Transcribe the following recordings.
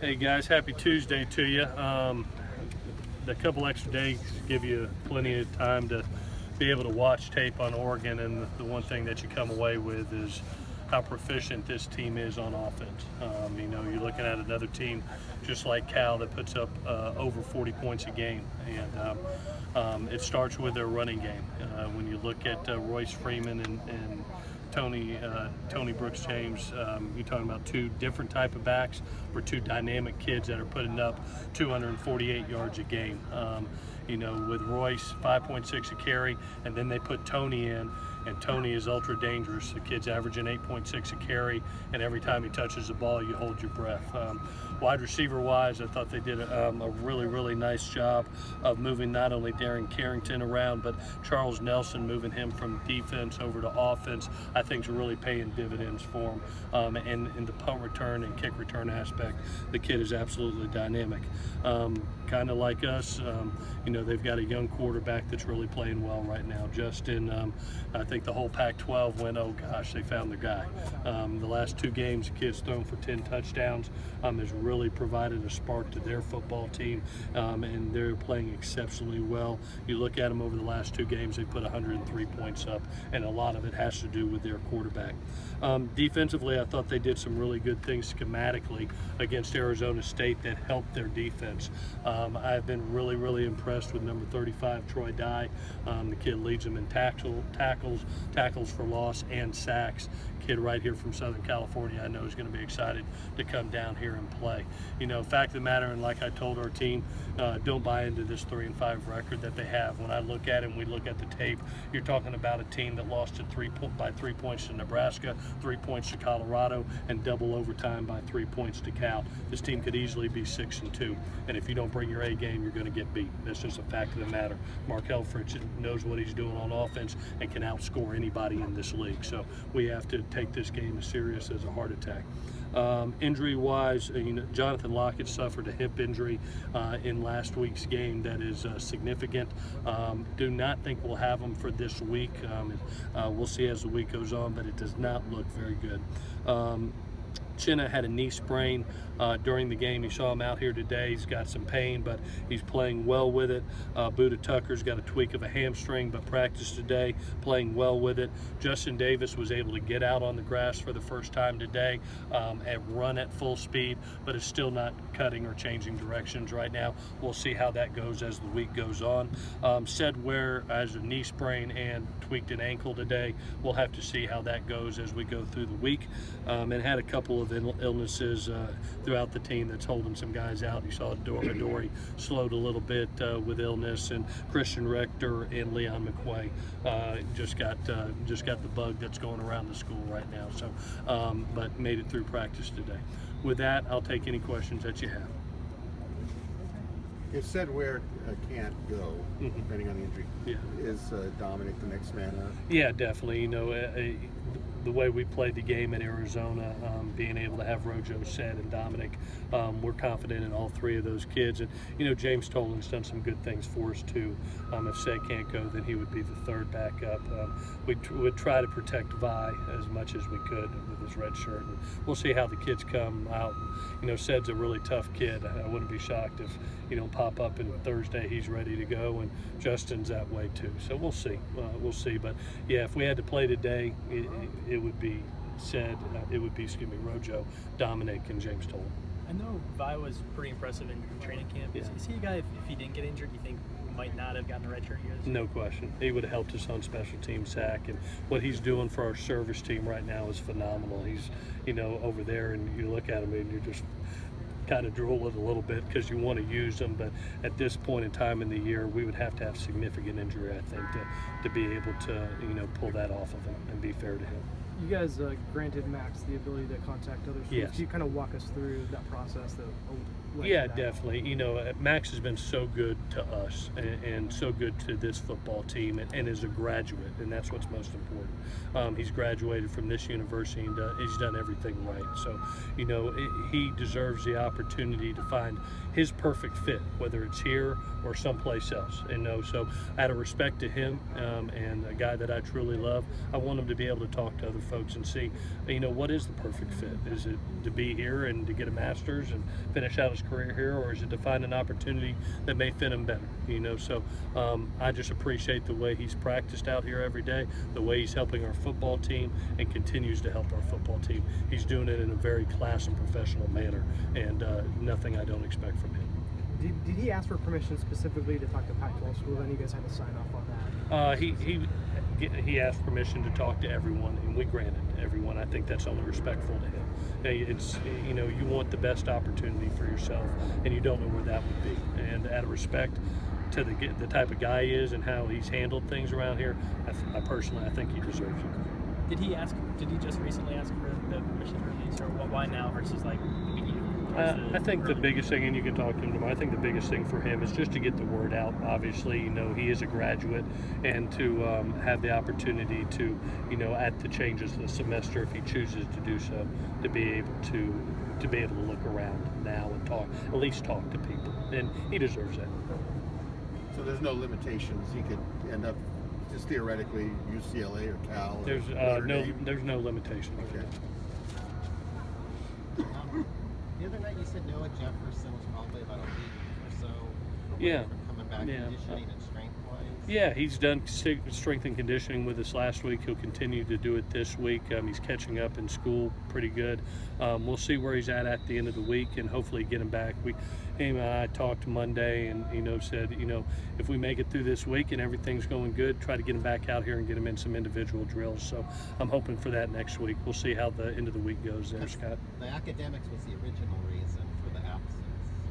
Hey guys, happy Tuesday to you. The couple extra days give you plenty of time to be able to watch tape on Oregon, and the one thing that you come away with is how proficient this team is on offense. You're looking at another team just like Cal that puts up over 40 points a game, and it starts with their running game. When you look at Royce Freeman and Tony Brooks James, you're talking about two different type of backs for two dynamic kids that are putting up 248 yards a game. With Royce, 5.6 a carry, and then they put Tony in, and Tony is ultra dangerous. The kid's averaging 8.6 a carry, and every time he touches the ball, you hold your breath. Wide receiver wise, I thought they did a really, really nice job of moving not only Darren Carrington around, but Charles Nelson, moving him from defense over to offense, I think is really paying dividends for him. And in the punt return and kick return aspect, the kid is absolutely dynamic. Kind of like us, they've got a young quarterback that's really playing well right now. Justin, I think the whole Pac-12 went, oh gosh, they found their guy. The last two games, the kid's thrown for 10 touchdowns, has really provided a spark to their football team, and they're playing exceptionally well. You look at them over the last two games, they put 103 points up, and a lot of it has to do with their quarterback. Defensively, I thought they did some really good things schematically against Arizona State that helped their defense. I've been really, really impressed with number 35, Troy Dye. The kid leads them in tackles for loss, and sacks. Kid right here from Southern California, I know is going to be excited to come down here and play. Fact of the matter, and like I told our team, don't buy into this 3-5 record that they have. When I look at it and we look at the tape, you're talking about a team that lost by 3 points to Nebraska, 3 points to Colorado, and double overtime by 3 points to Cal. This team could easily be 6-2, and if you don't bring your A game, you're going to get beat. That's just a fact of the matter. Mark Helfrich knows what he's doing on offense and can outscore anybody in this league. So we have to take this game as serious as a heart attack. Injury-wise, Jonathan Lockett suffered a hip injury in last week's game that is significant. Do not think we'll have him for this week. We'll see as the week goes on, but it does not look very good. Chinna had a knee sprain during the game. You saw him out here today. He's got some pain, but he's playing well with it. Buda Tucker's got a tweak of a hamstring, but practiced today, playing well with it. Justin Davis was able to get out on the grass for the first time today and run at full speed, but is still not cutting or changing directions right now. We'll see how that goes as the week goes on. Sedware has a knee sprain and tweaked an ankle today. We'll have to see how that goes as we go through the week. And had a couple of illnesses throughout the team that's holding some guys out. You saw Dory slowed a little bit with illness, and Christian Rector and Leon McQuay just got the bug that's going around the school right now. So, but made it through practice today. With that, I'll take any questions that you have. If Sedware can't go, depending on the injury, is Dominic the next man up? Yeah, definitely. The way we played the game in Arizona, being able to have Rojo, Sed, and Dominic, we're confident in all three of those kids. And, James Tolan's done some good things for us, too. If Sed can't go, then he would be the third backup. We would try to protect Vi as much as we could with his red shirt. And we'll see how the kids come out. Sed's a really tough kid. I wouldn't be shocked if, pop up and Thursday he's ready to go, and Justin's that way, too. So we'll see. But, yeah, if we had to play today, it would be Rojo, Dominic, and James Tolan. I know Vi was pretty impressive in training camp. Yeah. Is he a guy, if he didn't get injured, you think might not have gotten the red shirt you guys? No question. He would have helped us on special team sack, and what he's doing for our service team right now is phenomenal. He's, over there, and you look at him and you just kind of drool it a little bit because you want to use them, but at this point in time in the year, we would have to have significant injury, I think, to be able to, pull that off of him and be fair to him. You guys granted Max the ability to contact other schools. Yes. Can you kind of walk us through that process? Yeah, definitely. Max has been so good to us and so good to this football team, and is a graduate, and that's what's most important. He's graduated from this university, and he's done everything right. So, he deserves the opportunity to find his perfect fit, whether it's here or someplace else. So out of respect to him and a guy that I truly love, I want him to be able to talk to other folks and see, what is the perfect fit? Is it to be here and to get a master's and finish out his career here, or is it to find an opportunity that may fit him better? So I just appreciate the way he's practiced out here every day, the way he's helping our football team and continues to help our football team. He's doing it in a very class and professional manner, and nothing I don't expect from him. Did he ask for permission specifically to talk to Pac-12 schools? Then you guys had to sign off on that. He asked permission to talk to everyone, and we granted everyone. I think that's only respectful to him. It's you want the best opportunity for yourself, and you don't know where that would be. And out of respect to the type of guy he is and how he's handled things around here, I personally think he deserves it. Did he just recently ask for the permission to release, or why now versus like the beginning? I think the biggest thing, and you can talk to him tomorrow, I think the biggest thing for him is just to get the word out. Obviously, he is a graduate, and to have the opportunity to, at the changes of the semester, if he chooses to do so, to be able to look around now and at least talk to people, and he deserves that. So there's no limitations. He could end up just theoretically UCLA or Cal. Or There's no limitations. Okay. The other night you said Noah Jefferson was probably about a week or so away Yeah. from coming back conditioning and strength-wise. Yeah, he's done strength and conditioning with us last week. He'll continue to do it this week. He's catching up in school pretty good. We'll see where he's at the end of the week, and hopefully get him back. Him and I talked Monday, and said, if we make it through this week and everything's going good, try to get him back out here and get him in some individual drills. So I'm hoping for that next week. We'll see how the end of the week goes there, Scott. The academics was the original reason for the absence.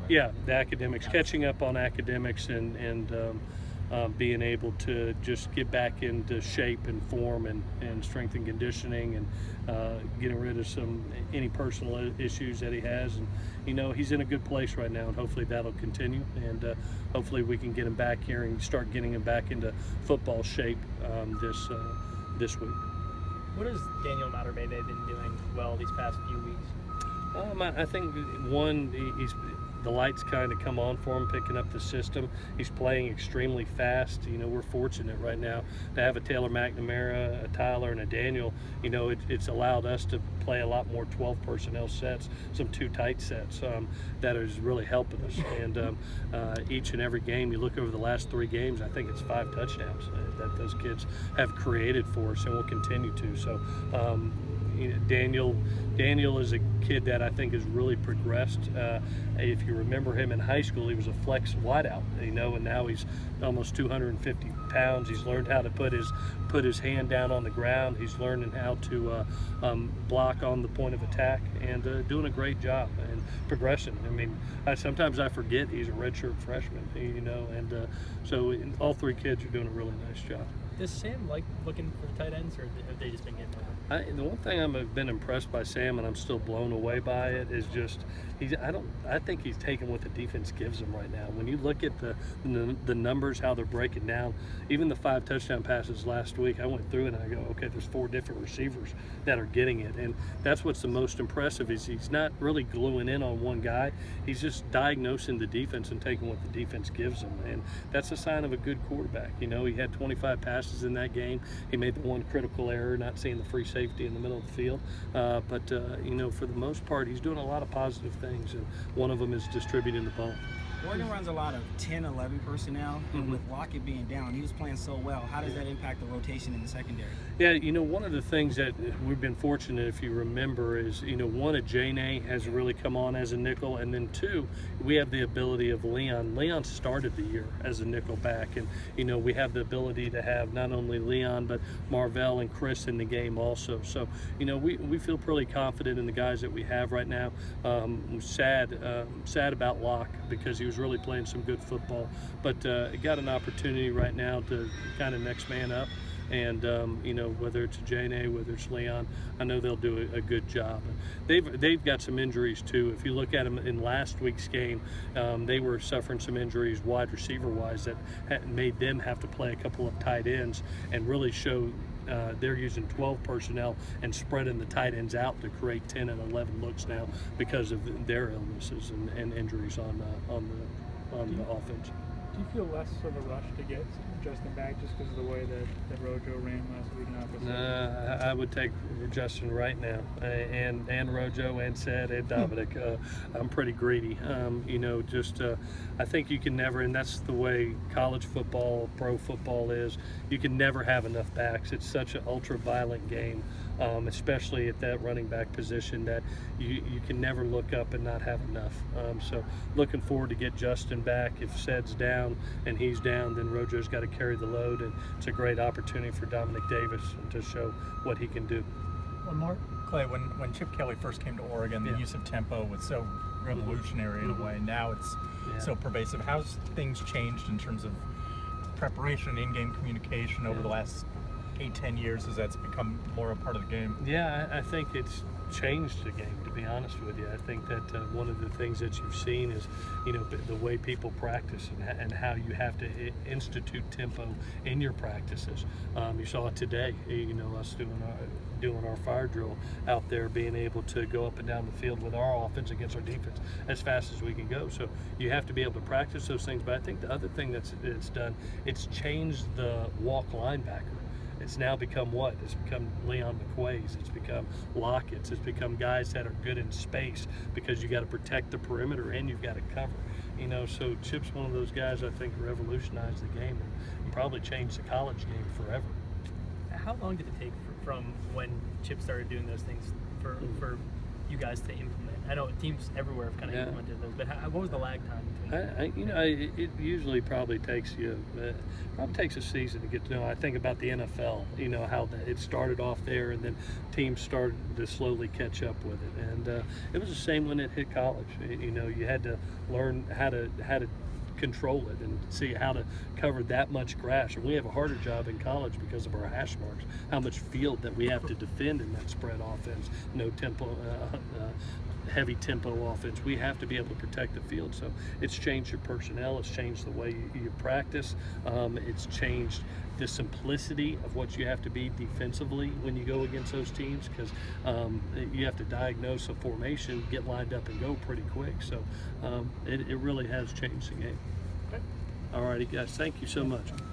Right? Yeah, the academics, catching up on academics and being able to just get back into shape and form and strength and conditioning, and getting rid of any personal issues that he has. And he's in a good place right now, and hopefully that'll continue, and hopefully we can get him back here and start getting him back into football shape this week. What has Daniel Madurebebe been doing well these past few weeks? I think the lights kind of come on for him, picking up the system. He's playing extremely fast. We're fortunate right now to have a Taylor McNamara, a Tyler, and a Daniel. It's allowed us to play a lot more 12 personnel sets, some 2 tight sets that is really helping us. And each and every game, you look over the last 3 games, I think it's 5 touchdowns that those kids have created for us, and will continue to. So Daniel is a kid that I think has really progressed. If you remember him in high school, he was a flex wideout, and now he's almost 250 pounds. He's learned how to put his hand down on the ground. He's learning how to block on the point of attack, and doing a great job and progressing. Sometimes I forget he's a redshirt freshman, and so all 3 kids are doing a really nice job. Does Sam like looking for the tight ends, or have they just been getting over? The one thing I've been impressed by Sam, and I'm still blown away by it, is just I think he's taking what the defense gives him right now. When you look at the numbers, how they're breaking down, even the 5 touchdown passes last week, I went through and I go, okay, there's 4 different receivers that are getting it, and that's what's the most impressive. Is he's not really gluing in on one guy. He's just diagnosing the defense and taking what the defense gives him, and that's a sign of a good quarterback. He had 25 passes in that game. He made the one critical error, not seeing the free safety in the middle of the field, but for the most part, he's doing a lot of positive things, and one of them is distributing the ball. Oregon runs a lot of 10, 11 personnel, and with Lockett being down, he was playing so well. How does that impact the rotation in the secondary? Yeah, one of the things that we've been fortunate, if you remember, is, one, Ajane has really come on as a nickel, and then 2, we have the ability of Leon. Leon started the year as a nickel back, and, we have the ability to have not only Leon, but Marvell and Chris in the game also. So, we feel pretty confident in the guys that we have right now. Sad about Locke, because he was really playing some good football, but got an opportunity right now to kind of next man up, and whether it's Jane, whether it's Leon, I know they'll do a good job. They've got some injuries too. If you look at them in last week's game, they were suffering some injuries wide receiver wise that made them have to play a couple of tight ends and really show they're using 12 personnel and spreading the tight ends out to create 10 and 11 looks now because of their illnesses and injuries on the offense. Do you feel less of a rush to get Justin back just because of the way that Rojo ran last week? I would take Justin right now, and Rojo and Sed and Dominic. I'm pretty greedy. I think you can never, and that's the way college football, pro football is. You can never have enough backs. It's such an ultra-violent game, especially at that running back position, that you can never look up and not have enough. So looking forward to get Justin back. If Sed's down and he's down, then Rojo's got to carry the load, and it's a great opportunity for Dominic Davis to show what he can do. One more, Clay. When Chip Kelly first came to Oregon, the use of tempo was so revolutionary in a way. Now it's so pervasive. How's things changed in terms of preparation, in-game communication over the last 8-10 years as that's become more a part of the game? Yeah, I think it's changed the game, to be honest with you. I think that one of the things that you've seen is, the way people practice and how you have to institute tempo in your practices. You saw it today, us doing our fire drill out there, being able to go up and down the field with our offense against our defense as fast as we can go. So you have to be able to practice those things. But I think the other thing it's done, it's changed the walk linebacker. It's now become what? It's become Leon McQuays. It's become Lockett's. It's become guys that are good in space, because you got to protect the perimeter and you've got to cover. So Chip's one of those guys I think revolutionized the game and probably changed the college game forever. How long did it take from when Chip started doing those things for you guys to implement? I know teams everywhere have kind of implemented those, but what was the lag time between? It usually probably takes a season to get to know. I think about the NFL, how it started off there, and then teams started to slowly catch up with it. And it was the same when it hit college. You had to learn how to control it and see how to cover that much grass. And we have a harder job in college because of our hash marks, how much field that we have to defend in that spread offense, no tempo, heavy tempo offense. We have to be able to protect the field. So it's changed your personnel, it's changed the way you practice, it's changed the simplicity of what you have to be defensively when you go against those teams, because you have to diagnose a formation, get lined up and go pretty quick. So it really has changed the game. All righty, guys, thank you so much.